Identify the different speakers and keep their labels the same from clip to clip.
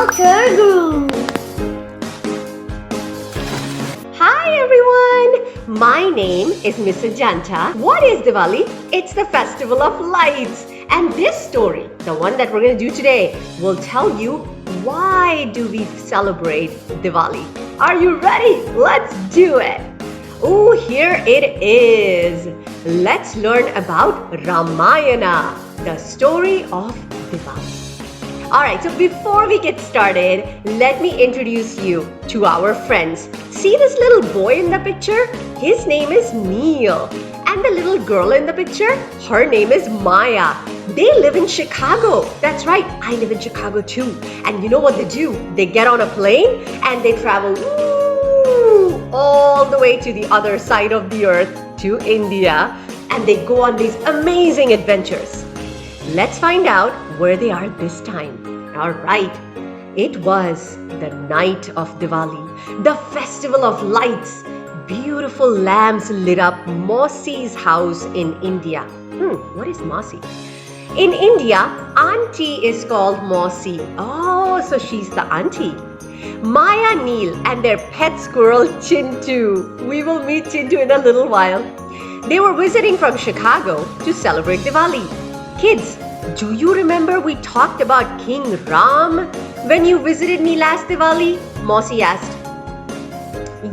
Speaker 1: Telugu. Hi everyone, my name is Miss Ajanta. What is Diwali? It's the festival of lights. And this story, the one that we're going to do today, will tell you why do we celebrate Diwali. Are you ready? Let's do it. Oh, here it is. Let's learn about Ramayana, the story of Diwali. Alright, so before we get started, let me introduce you to our friends. See this little boy in the picture? His name is Neel. And the little girl in the picture? Her name is Maya. They live in Chicago. That's right, I live in Chicago too. And you know what they do? They get on a plane and they travel all the way to the other side of the earth, to India. And they go on these amazing adventures. Let's find out where they are this time. All right, it was the night of Diwali, the festival of lights. Beautiful lamps lit up Mausi's house in India. What is Mausi? In India, auntie is called Mausi. Oh, so she's the auntie. Maya, Neel and their pet squirrel Chintu. We will meet Chintu in a little while. They were visiting from Chicago to celebrate Diwali. Kids, do you remember we talked about King Ram when you visited me last Diwali? Mausi asked.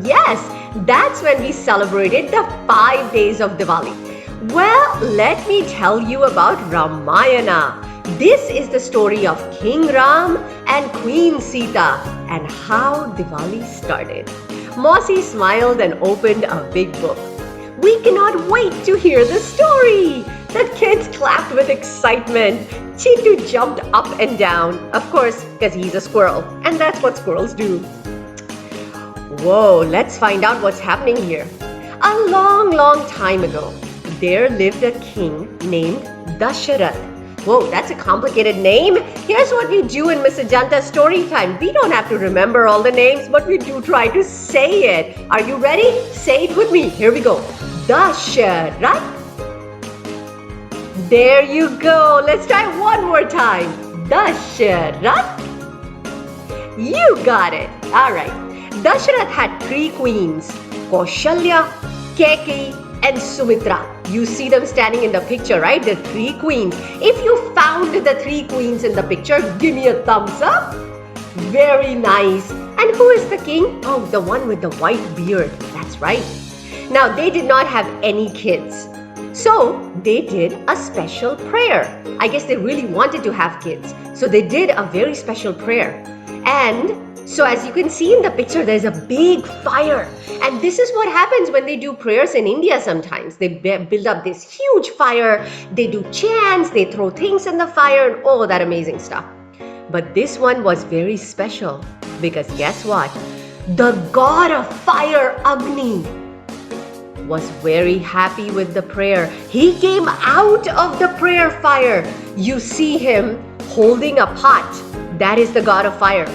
Speaker 1: Yes, that's when we celebrated the 5 days of Diwali. Well, let me tell you about Ramayana. This is the story of King Ram and Queen Sita and how Diwali started. Mausi smiled and opened a big book. We cannot wait to hear the story. The kids clapped with excitement. Chintu jumped up and down, of course, because he's a squirrel, and that's what squirrels do. Whoa, let's find out what's happening here. A long time ago, there lived a king named Dasharath. Whoa, that's a complicated name. Here's what we do in Miss Ajanta's story time. We don't have to remember all the names, but we do try to say it. Are you ready? Say it with me. Here we go. Dasharath. There you go. Let's try one more time. Dasharath. You got it. All right. Dasharath had 3 queens, Kaushalya, Kaikeyi, and Sumitra. You see them standing in the picture, right? The 3 queens. If you found the 3 queens in the picture, give me a thumbs up. Very nice. And who is the king? Oh, the one with the white beard. That's right. Now, they did not have any kids. So, they did a special prayer. I guess they really wanted to have kids. So, they did a very special prayer. And so as you can see in the picture, there's a big fire. And this is what happens when they do prayers in India sometimes. They build up this huge fire. They do chants. They throw things in the fire and all that amazing stuff. But this one was very special because guess what? The god of fire, Agni, was very happy with the prayer. He came out of the prayer fire. You see him holding a pot. That is the god of fire.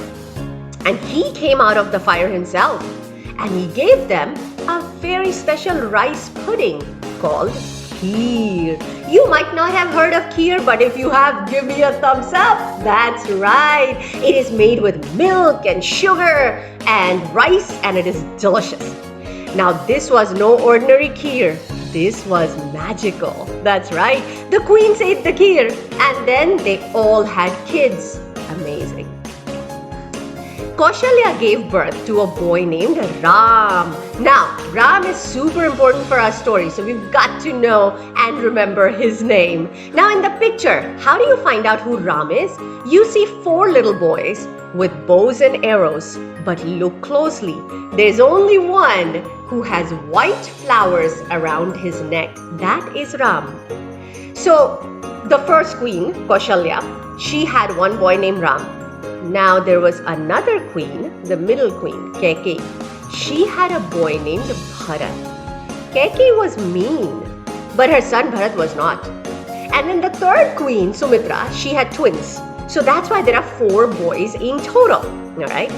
Speaker 1: And he came out of the fire himself. And he gave them a very special rice pudding called kheer. You might not have heard of kheer, but if you have, give me a thumbs up. That's right. It is made with milk and sugar and rice, and it is delicious. Now, this was no ordinary kheer. This was magical. That's right. The queens ate the kheer, and then they all had kids. Amazing. Kaushalya gave birth to a boy named Ram. Now, Ram is super important for our story, so we've got to know and remember his name. Now, in the picture, how do you find out who Ram is? You see 4 little boys with bows and arrows, but look closely. There's only one who has white flowers around his neck. That is Ram. So, the first queen, Kaushalya, she had one boy named Ram. Now there was another queen, the middle queen, Kaikeyi. She had a boy named Bharat. Kaikeyi was mean, but her son Bharat was not. And then the third queen, Sumitra, she had twins. So that's why there are 4 boys in total, all right?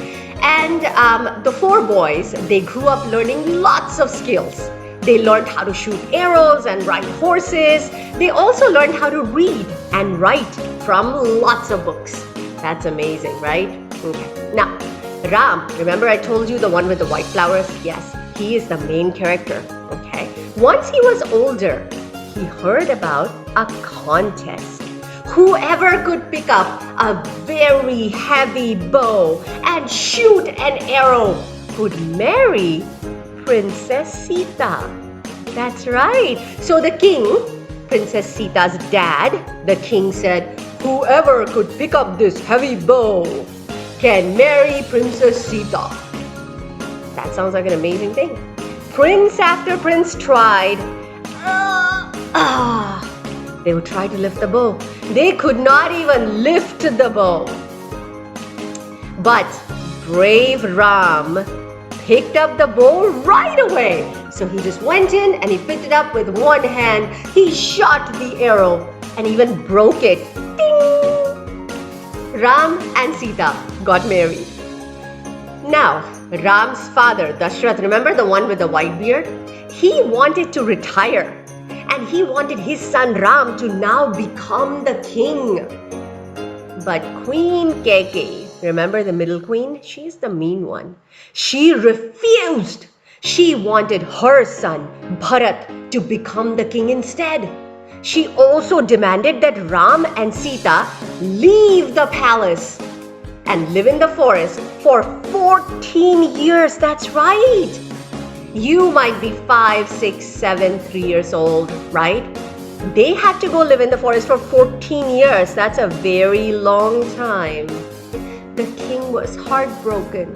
Speaker 1: And the 4 boys, they grew up learning lots of skills. They learned how to shoot arrows and ride horses. They also learned how to read and write from lots of books. That's amazing, right? Okay. Now, Ram, remember I told you the one with the white flowers? Yes, he is the main character. Okay. Once he was older, he heard about a contest. Whoever could pick up a very heavy bow and shoot an arrow could marry Princess Sita. That's right. So the king, Princess Sita's dad, the king said, whoever could pick up this heavy bow can marry Princess Sita. That sounds like an amazing thing. Prince after prince tried. They would try to lift the bow. They could not even lift the bow. But brave Ram picked up the bow right away. So he just went in and he picked it up with one hand. He shot the arrow and even broke it. Ding! Ram and Sita got married. Now, Ram's father, Dashrath, remember the one with the white beard? He wanted to retire. And he wanted his son Ram to now become the king. But Queen Kaikeyi, remember the middle queen? She's the mean one. She refused. She wanted her son Bharat to become the king instead. She also demanded that Ram and Sita leave the palace and live in the forest for 14 years. That's right. You might be 5, 6, 7, 3 years old, right? They had to go live in the forest for 14 years. That's a very long time. The king was heartbroken.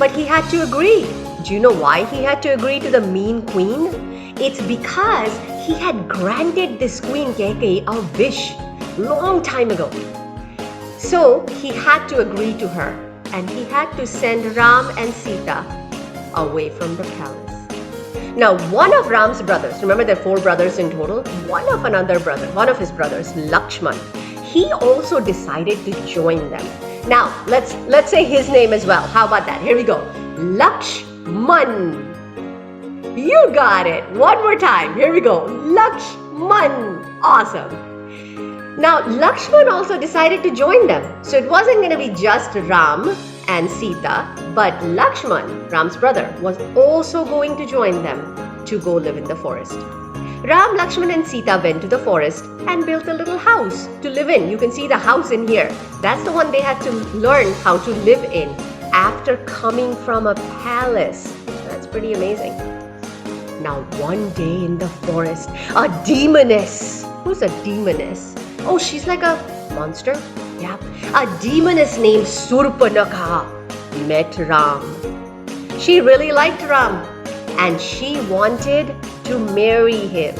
Speaker 1: But he had to agree. Do you know why he had to agree to the mean queen? It's because he had granted this Queen Kaikeyi a wish long time ago. So he had to agree to her. And he had to send Ram and Sita away from the palace. Now, one of Ram's brothers, remember there are 4 brothers in total, one of his brothers, Lakshman, he also decided to join them. Now, let's say his name as well. How about that? Here we go. Lakshman. You got it. One more time. Here we go. Lakshman. Awesome. Now, Lakshman also decided to join them. So it wasn't going to be just Ram and Sita, but Lakshman, Ram's brother, was also going to join them to go live in the forest. Ram, Lakshman and Sita went to the forest and built a little house to live in. You can see the house in here. That's the one they had to learn how to live in after coming from a palace. That's pretty amazing. Now, one day in the forest, a demoness. Who's a demoness? Oh, she's like a monster. Yeah. A demoness named Surpanakha met Ram. She really liked Ram and she wanted to marry him.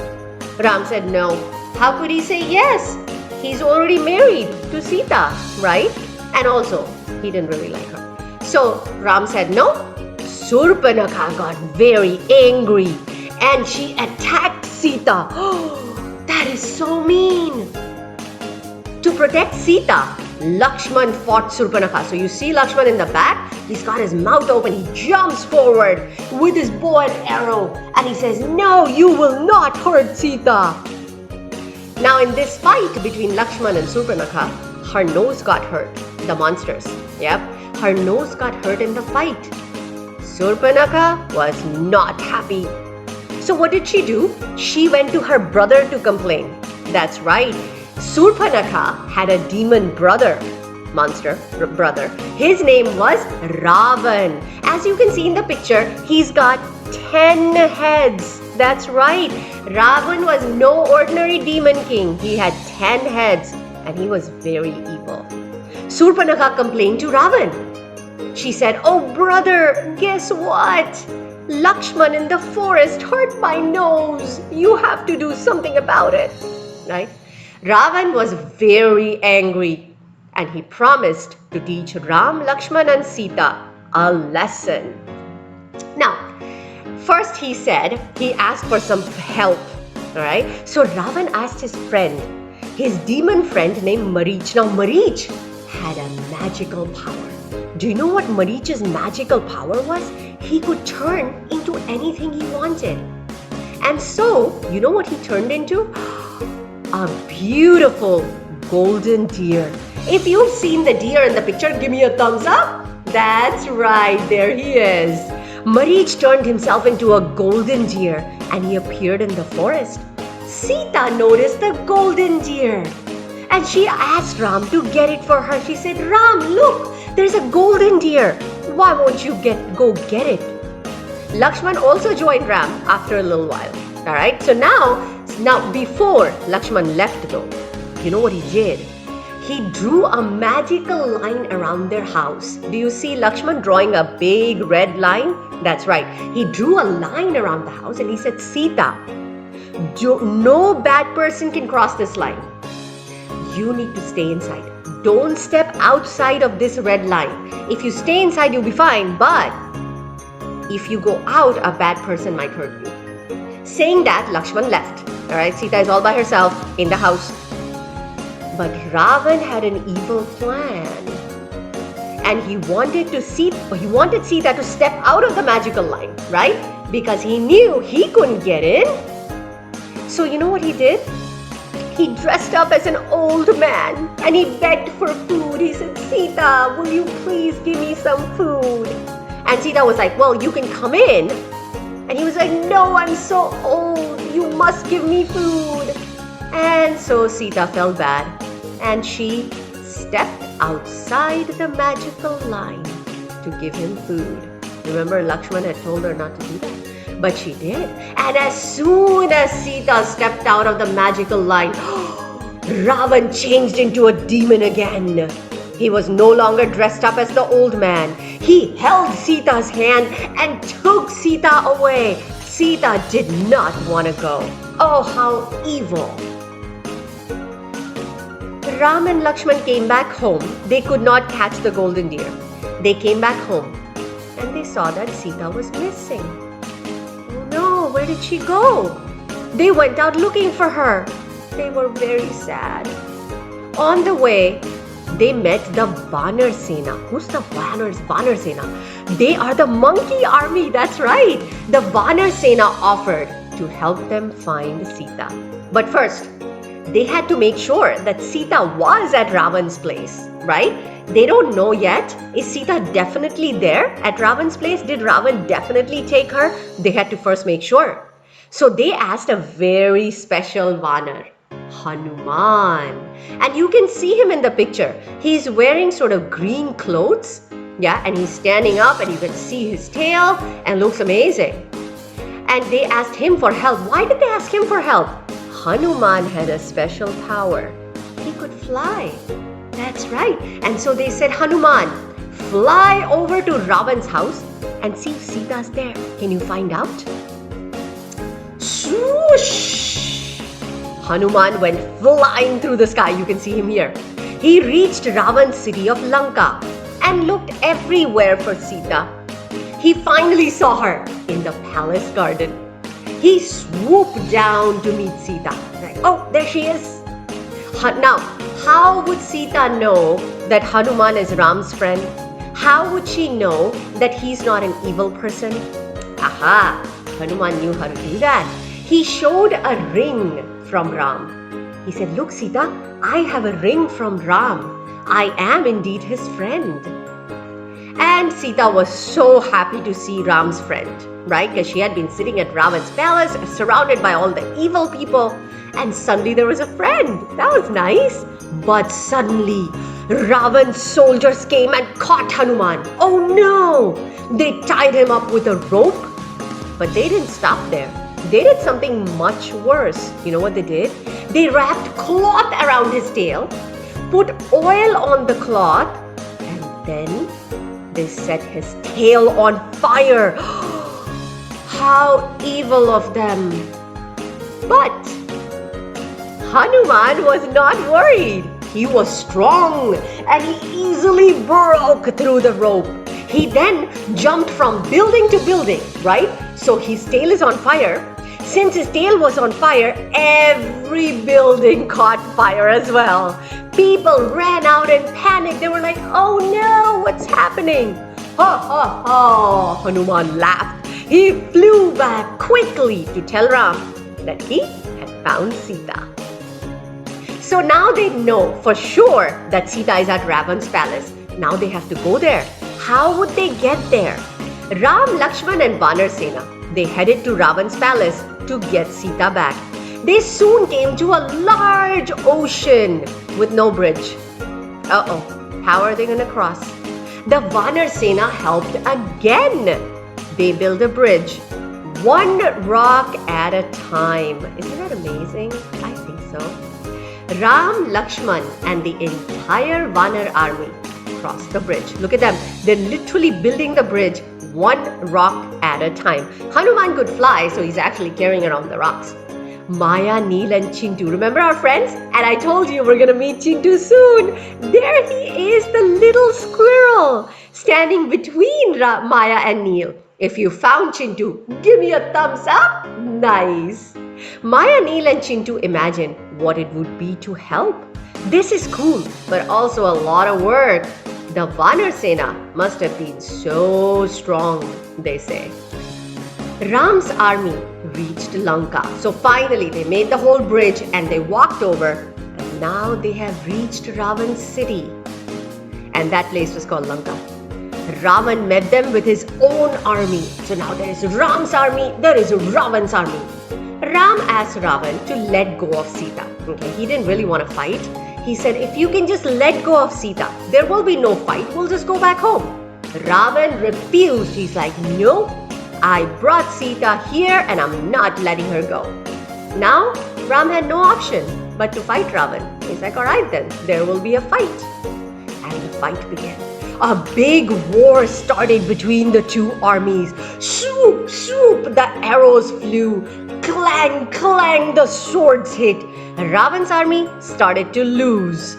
Speaker 1: Ram said no. How could he say yes? He's already married to Sita, right? And also, he didn't really like her. So Ram said no. Surpanakha got very angry and she attacked Sita. Oh, that is so mean. To protect Sita, Lakshman fought Surpanakha. So you see Lakshman in the back, he's got his mouth open, he jumps forward with his bow and arrow and he says, no, you will not hurt Sita. Now in this fight between Lakshman and Surpanakha, her nose got hurt, the monsters. Yep, her nose got hurt in the fight. Surpanakha was not happy. So what did she do? She went to her brother to complain. That's right. Surpanakha had a demon monster brother. His name was Ravan. As you can see in the picture, he's got 10 heads. That's right. Ravan was no ordinary demon king. He had 10 heads and he was very evil. Surpanakha complained to Ravan. She said, oh brother, guess what? Lakshman in the forest hurt my nose. You have to do something about it. Right? Ravan was very angry and he promised to teach Ram, Lakshman and Sita a lesson. Now, first he asked for some help. Alright? So Ravan asked his friend, his demon friend named Marich. Now Marich had a magical power. Do you know what Marich's magical power was? He could turn into anything he wanted. And so, you know what he turned into? A beautiful golden deer. If you've seen the deer in the picture, give me a thumbs up. That's right, there he is. Marich turned himself into a golden deer and he appeared in the forest. Sita noticed the golden deer and she asked Ram to get it for her. She said, Ram, look, there's a golden deer. Why won't you go get it? Lakshman also joined Ram after a little while. Alright, so now before Lakshman left though, you know what he did? He drew a magical line around their house. Do you see Lakshman drawing a big red line? That's right. He drew a line around the house and he said, Sita, no bad person can cross this line. You need to stay inside. Don't step outside of this red line. If you stay inside, you'll be fine. But if you go out, a bad person might hurt you. Saying that, Lakshman left. Alright, Sita is all by herself in the house. But Ravan had an evil plan. And he wanted Sita to step out of the magical line, right? Because he knew he couldn't get in. So you know what he did? He dressed up as an old man and he begged for food. He said, Sita, will you please give me some food? And Sita was like, well, you can come in. And he was like, no, I'm so old. You must give me food. And so Sita felt bad and she stepped outside the magical line to give him food. Remember, Lakshman had told her not to do that, but she did. And as soon as Sita stepped out of the magical line, Ravan changed into a demon again. He was no longer dressed up as the old man. He held Sita's hand and took Sita away. Sita did not want to go. Oh, how evil. Ram and Lakshman came back home. They could not catch the golden deer. They came back home and they saw that Sita was missing. Oh no, where did she go? They went out looking for her. They were very sad. On the way, they met the Vanar Sena. Who's the Vanar Sena? They are the monkey army, that's right. The Vanar Sena offered to help them find Sita. But first, they had to make sure that Sita was at Ravan's place, right? They don't know yet. Is Sita definitely there at Ravan's place? Did Ravan definitely take her? They had to first make sure. So they asked a very special Vanar, Hanuman. And you can see him in the picture. He's wearing sort of green clothes. Yeah, and he's standing up and you can see his tail and looks amazing. And they asked him for help. Why did they ask him for help? Hanuman had a special power. He could fly. That's right. And so they said, Hanuman, fly over to Ravan's house and see if Sita's there. Can you find out? Swoosh! Hanuman went flying through the sky. You can see him here. He reached Ravan's city of Lanka and looked everywhere for Sita. He finally saw her in the palace garden. He swooped down to meet Sita. Like, oh, there she is. Now, how would Sita know that Hanuman is Ram's friend? How would she know that he's not an evil person? Aha! Hanuman knew how to do that. He showed a ring from Ram. He said, look, Sita, I have a ring from Ram. I am indeed his friend. And Sita was so happy to see Ram's friend, right? Because she had been sitting at Ravan's palace, surrounded by all the evil people. And suddenly there was a friend. That was nice. But suddenly, Ravan's soldiers came and caught Hanuman. Oh no! They tied him up with a rope. But they didn't stop there. They did something much worse. You know what they did? They wrapped cloth around his tail, put oil on the cloth, and then they set his tail on fire. How evil of them! But Hanuman was not worried. He was strong and he easily broke through the rope. He then jumped from building to building, right? So his tail is on fire. Since his tail was on fire, every building caught fire as well. People ran out in panic. They were like, oh no, what's happening? Ha ha ha! Hanuman laughed. He flew back quickly to tell Ram that he had found Sita. So now they know for sure that Sita is at Ravan's palace. Now they have to go there. How would they get there? Ram, Lakshman and Vanar Sena, they headed to Ravan's palace to get Sita back. They soon came to a large ocean with no bridge. How are they going to cross? The Vanar Sena helped again. They built a bridge, one rock at a time. Isn't that amazing? I think so. Ram, Lakshman and the entire Vanar army crossed the bridge. Look at them. They're literally building the bridge one rock at a time. Hanuman could fly, so he's actually carrying around the rocks. Maya, Neel and Chintu. Remember our friends? And I told you we're going to meet Chintu soon. There he is, the little squirrel, standing between Maya and Neel. If you found Chintu, give me a thumbs up. Nice. Maya, Neel and Chintu imagine what it would be to help. This is cool, but also a lot of work. The Vanar Sena must have been so strong, they say. Ram's army reached Lanka. So finally they made the whole bridge and they walked over. And now they have reached Ravan's city. And that place was called Lanka. Ravan met them with his own army. So now there is Ram's army, there is Ravan's army. Ram asked Ravan to let go of Sita. Okay, he didn't really want to fight. He said, if you can just let go of Sita, there will be no fight. We'll just go back home. Ravan refused. He's like, no, I brought Sita here and I'm not letting her go. Now, Ram had no option but to fight Ravan. He's like, all right then, there will be a fight. And the fight began. A big war started between the two armies. Swoop, swoop, the arrows flew. Clang, clang, the swords hit. Ravan's army started to lose.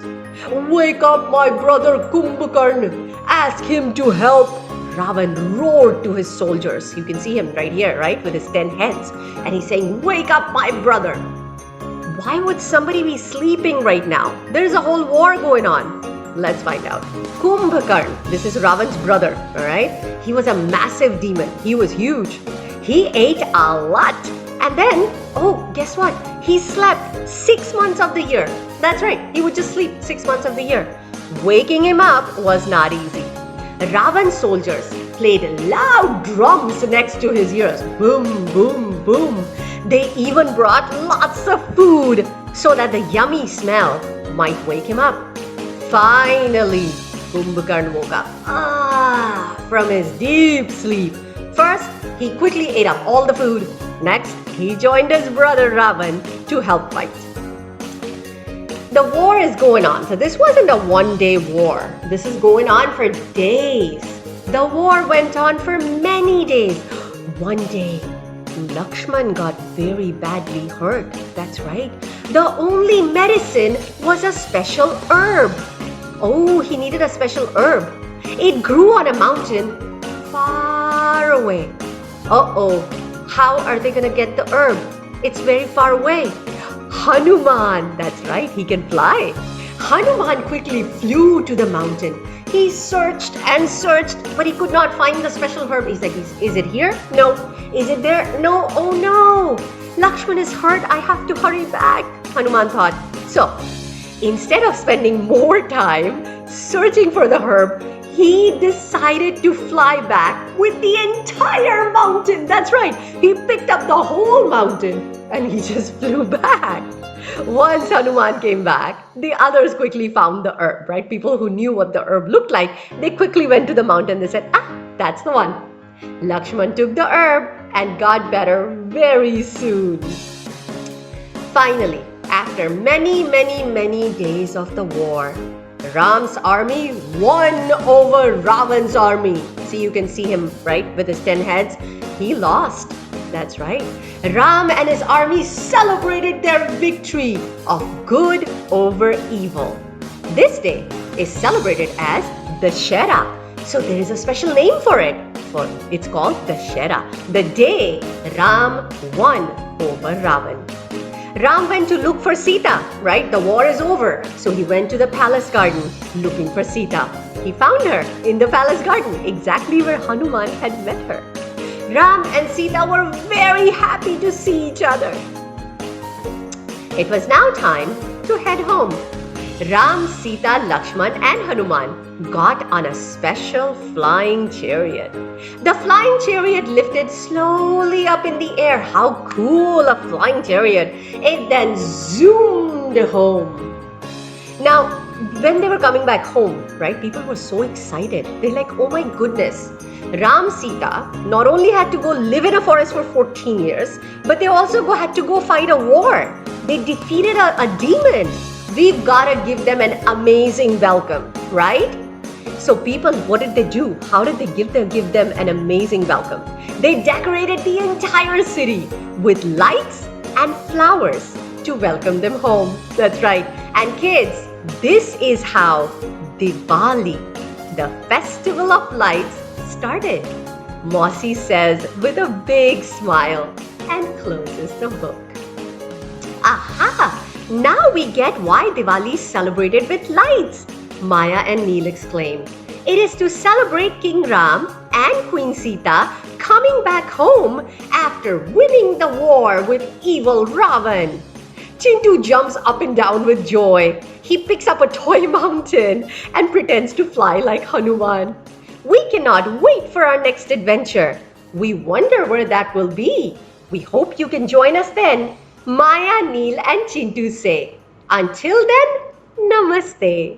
Speaker 1: Wake up my brother Kumbhakarna. Ask him to help. Ravan roared to his soldiers. You can see him right here, right? With his 10 heads. And he's saying, wake up my brother. Why would somebody be sleeping right now? There's a whole war going on. Let's find out. Kumbhakarna, this is Ravan's brother, alright? He was a massive demon. He was huge. He ate a lot. And then, guess what? He slept 6 months of the year. That's right. He would just sleep 6 months of the year. Waking him up was not easy. Ravan's soldiers played loud drums next to his ears. Boom, boom, boom. They even brought lots of food so that the yummy smell might wake him up. Finally, Kumbhakarna woke up from his deep sleep. First, he quickly ate up all the food. Next, he joined his brother Ravan to help fight. The war is going on. So this wasn't a one-day war. This is going on for days. The war went on for many days. One day, Lakshman got very badly hurt. That's right. The only medicine was a special herb. He needed a special herb. It grew on a mountain far away. How are they going to get the herb? It's very far away. Hanuman, that's right, he can fly. Hanuman quickly flew to the mountain. He searched and searched, but he could not find the special herb. He's like, is it here? No. Is it there? No. Oh no. Lakshman is hurt. I have to hurry back, Hanuman thought. So, instead of spending more time searching for the herb, he decided to fly back with the entire mountain. That's right. He picked up the whole mountain and he just flew back. Once Hanuman came back, the others quickly found the herb, right? People who knew what the herb looked like, they quickly went to the mountain. They said, that's the one. Lakshman took the herb and got better very soon. Finally, after many days of the war, Ram's army won over Ravan's army. See, you can see him, right, with his 10 heads. He lost. That's right. Ram and his army celebrated their victory of good over evil. This day is celebrated as Dashera. So there is a special name for it. It's called Dashera, the day Ram won over Ravan. Ram went to look for Sita, right? The war is over. So he went to the palace garden looking for Sita. He found her in the palace garden, exactly where Hanuman had met her. Ram and Sita were very happy to see each other. It was now time to head home. Ram, Sita, Lakshman and Hanuman got on a special flying chariot. The flying chariot lifted slowly up in the air. How cool, a flying chariot! It then zoomed home. Now, when they were coming back home, right, people were so excited. They're like, oh my goodness. Ram Sita not only had to go live in a forest for 14 years, but they also had to go fight a war. They defeated a demon. We've got to give them an amazing welcome, right? So people, what did they do? How did they give them an amazing welcome? They decorated the entire city with lights and flowers to welcome them home. That's right. And kids, this is how Diwali, the festival of lights, started. Mausi says with a big smile and closes the book. Aha! Now we get why Diwali is celebrated with lights, Maya and Neel exclaimed. It is to celebrate King Ram and Queen Sita coming back home after winning the war with evil Ravan. Chintu jumps up and down with joy. He picks up a toy mountain and pretends to fly like Hanuman. We cannot wait for our next adventure. We wonder where that will be. We hope you can join us then. Maya, Neel and Chintu say. Until then, namaste.